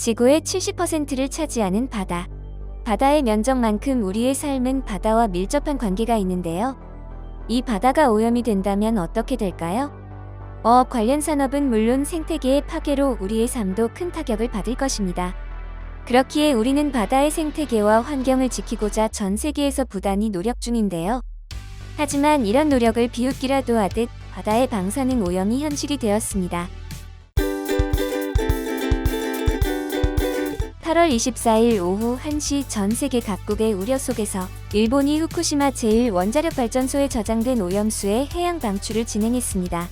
지구의 70%를 차지하는 바다. 바다의 면적만큼 우리의 삶은 바다와 밀접한 관계가 있는데요. 이 바다가 오염이 된다면 어떻게 될까요? 어업 관련 산업은 물론 생태계의 파괴로 우리의 삶도 큰 타격을 받을 것입니다. 그렇기에 우리는 바다의 생태계와 환경을 지키고자 전 세계에서 부단히 노력 중인데요. 하지만 이런 노력을 비웃기라도 하듯 바다의 방사능 오염이 현실이 되었습니다. 8월 24일 오후 1시 전 세계 각국의 우려 속에서 일본이 후쿠시마 제1원자력발전소에 저장된 오염수의 해양 방출을 진행했습니다.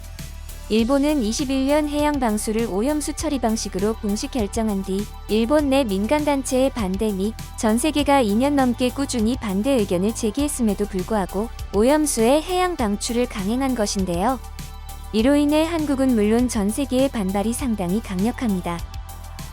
일본은 21년 해양 방수를 오염수 처리 방식으로 공식 결정한 뒤 일본 내 민간단체의 반대 및 전 세계가 2년 넘게 꾸준히 반대 의견을 제기했음에도 불구하고 오염수의 해양 방출을 강행한 것인데요. 이로 인해 한국은 물론 전 세계의 반발이 상당히 강력합니다.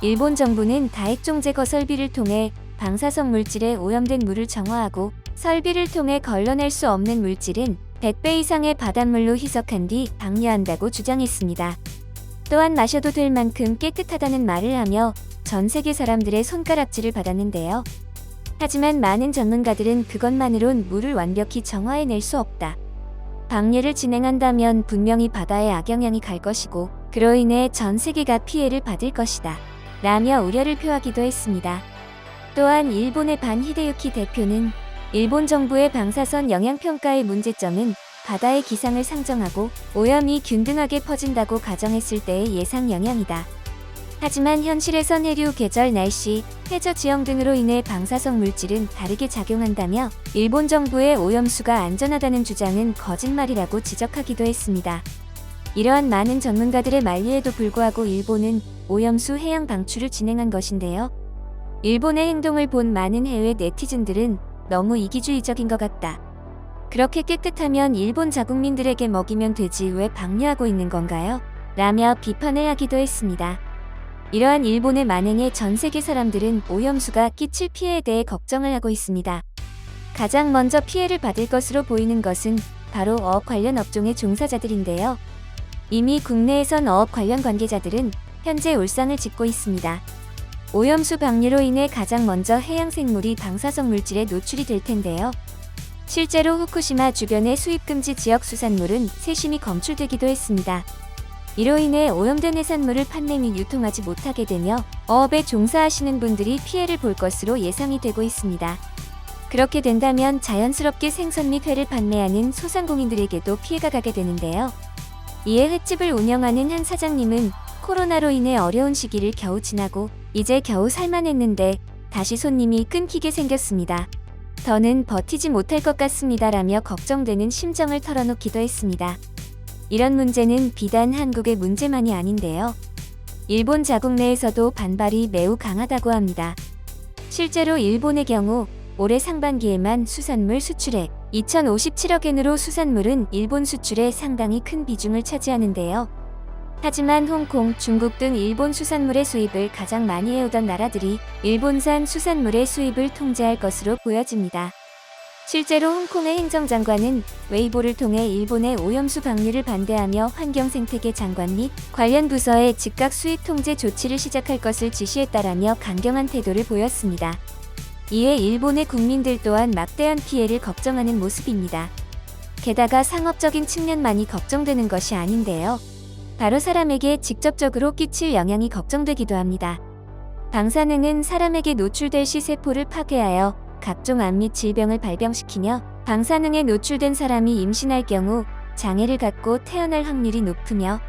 일본 정부는 다액종 제거 설비를 통해 방사성 물질에 오염된 물을 정화하고 설비를 통해 걸러낼 수 없는 물질은 100배 이상의 바닷물로 희석한 뒤 방류한다고 주장했습니다. 또한 마셔도 될 만큼 깨끗하다는 말을 하며 전 세계 사람들의 손가락질을 받았는데요. 하지만 많은 전문가들은 그것만으론 물을 완벽히 정화해낼 수 없다. 방류를 진행한다면 분명히 바다에 악영향이 갈 것이고 그로 인해 전 세계가 피해를 받을 것이다. 라며 우려를 표하기도 했습니다. 또한 일본의 반 히데유키 대표는 일본 정부의 방사선 영향평가의 문제점은 바다의 기상을 상정하고 오염이 균등하게 퍼진다고 가정했을 때의 예상 영향이다. 하지만 현실에선 해류, 계절, 날씨, 해저 지형 등으로 인해 방사성 물질은 다르게 작용한다며 일본 정부의 오염수가 안전하다는 주장은 거짓말이라고 지적하기도 했습니다. 이러한 많은 전문가들의 만류에도 불구하고 일본은 오염수 해양 방출을 진행한 것인데요. 일본의 행동을 본 많은 해외 네티즌들은 너무 이기주의적인 것 같다. 그렇게 깨끗하면 일본 자국민들에게 먹이면 되지 왜 방류하고 있는 건가요? 라며 비판을 하기도 했습니다. 이러한 일본의 만행에 전 세계 사람들은 오염수가 끼칠 피해에 대해 걱정을 하고 있습니다. 가장 먼저 피해를 받을 것으로 보이는 것은 바로 어업 관련 업종의 종사자들인데요. 이미 국내에선 어업 관련 관계자들은 현재 울상을 짓고 있습니다. 오염수 방류로 인해 가장 먼저 해양 생물이 방사성 물질에 노출이 될 텐데요. 실제로 후쿠시마 주변의 수입금지 지역 수산물은 세심히 검출되기도 했습니다. 이로 인해 오염된 해산물을 판매 및 유통하지 못하게 되며 어업에 종사하시는 분들이 피해를 볼 것으로 예상이 되고 있습니다. 그렇게 된다면 자연스럽게 생선 및 회를 판매하는 소상공인들에게도 피해가 가게 되는데요. 이에 횟집을 운영하는 한 사장님은 코로나로 인해 어려운 시기를 겨우 지나고 이제 겨우 살만했는데 다시 손님이 끊기게 생겼습니다. 더는 버티지 못할 것 같습니다. 라며 걱정되는 심정을 털어놓기도 했습니다. 이런 문제는 비단 한국의 문제만이 아닌데요. 일본 자국 내에서도 반발이 매우 강하다고 합니다. 실제로 일본의 경우 올해 상반기에만 수산물 수출액 2,057억 엔으로 수산물은 일본 수출에 상당히 큰 비중을 차지하는데요. 하지만 홍콩, 중국 등 일본 수산물의 수입을 가장 많이 해오던 나라들이 일본산 수산물의 수입을 통제할 것으로 보여집니다. 실제로 홍콩의 행정장관은 웨이보를 통해 일본의 오염수 방류를 반대하며 환경생태계 장관 및 관련 부서에 즉각 수입 통제 조치를 시작할 것을 지시했다라며 강경한 태도를 보였습니다. 이에 일본의 국민들 또한 막대한 피해를 걱정하는 모습입니다. 게다가 상업적인 측면만이 걱정되는 것이 아닌데요. 바로 사람에게 직접적으로 끼칠 영향이 걱정되기도 합니다. 방사능은 사람에게 노출될 시 세포를 파괴하여 각종 암 및 질병을 발병시키며 방사능에 노출된 사람이 임신할 경우 장애를 갖고 태어날 확률이 높으며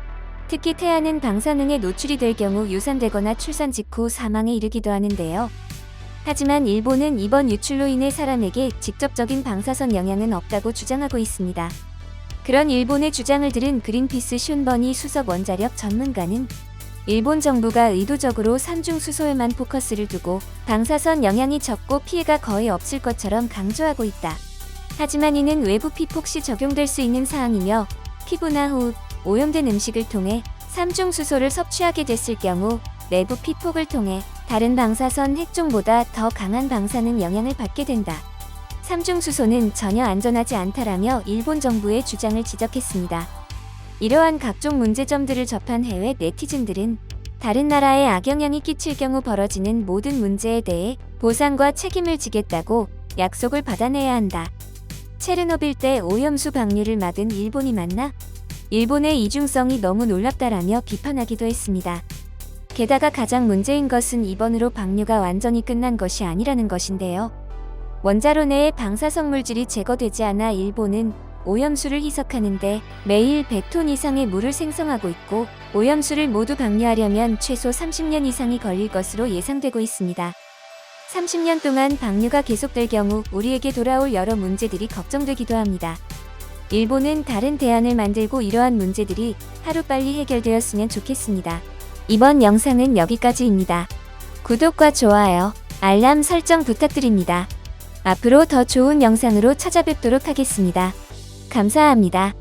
특히 태아는 방사능에 노출이 될 경우 유산되거나 출산 직후 사망에 이르기도 하는데요. 하지만 일본은 이번 유출로 인해 사람에게 직접적인 방사선 영향은 없다고 주장하고 있습니다. 그런 일본의 주장을 들은 그린피스 슌버니 수석 원자력 전문가는 일본 정부가 의도적으로 산중수소에만 포커스를 두고 방사선 영향이 적고 피해가 거의 없을 것처럼 강조하고 있다. 하지만 이는 외부 피폭 시 적용될 수 있는 사항이며 피부나 호흡, 오염된 음식을 통해 삼중수소를 섭취하게 됐을 경우 내부 피폭을 통해 다른 방사선 핵종보다 더 강한 방사능 영향을 받게 된다. 삼중수소는 전혀 안전하지 않다라며 일본 정부의 주장을 지적했습니다. 이러한 각종 문제점들을 접한 해외 네티즌들은 다른 나라에 악영향이 끼칠 경우 벌어지는 모든 문제에 대해 보상과 책임을 지겠다고 약속을 받아내야 한다. 체르노빌 때 오염수 방류를 막은 일본이 맞나? 일본의 이중성이 너무 놀랍다라며 비판하기도 했습니다. 게다가 가장 문제인 것은 이번으로 방류가 완전히 끝난 것이 아니라는 것인데요. 원자로 내의 방사성물질이 제거되지 않아 일본은 오염수를 희석하는데 매일 100톤 이상의 물을 생성하고 있고 오염수를 모두 방류하려면 최소 30년 이상이 걸릴 것으로 예상되고 있습니다. 30년 동안 방류가 계속될 경우 우리에게 돌아올 여러 문제들이 걱정되기도 합니다. 일본은 다른 대안을 만들고 이러한 문제들이 하루빨리 해결되었으면 좋겠습니다. 이번 영상은 여기까지입니다. 구독과 좋아요, 알람 설정 부탁드립니다. 앞으로 더 좋은 영상으로 찾아뵙도록 하겠습니다. 감사합니다.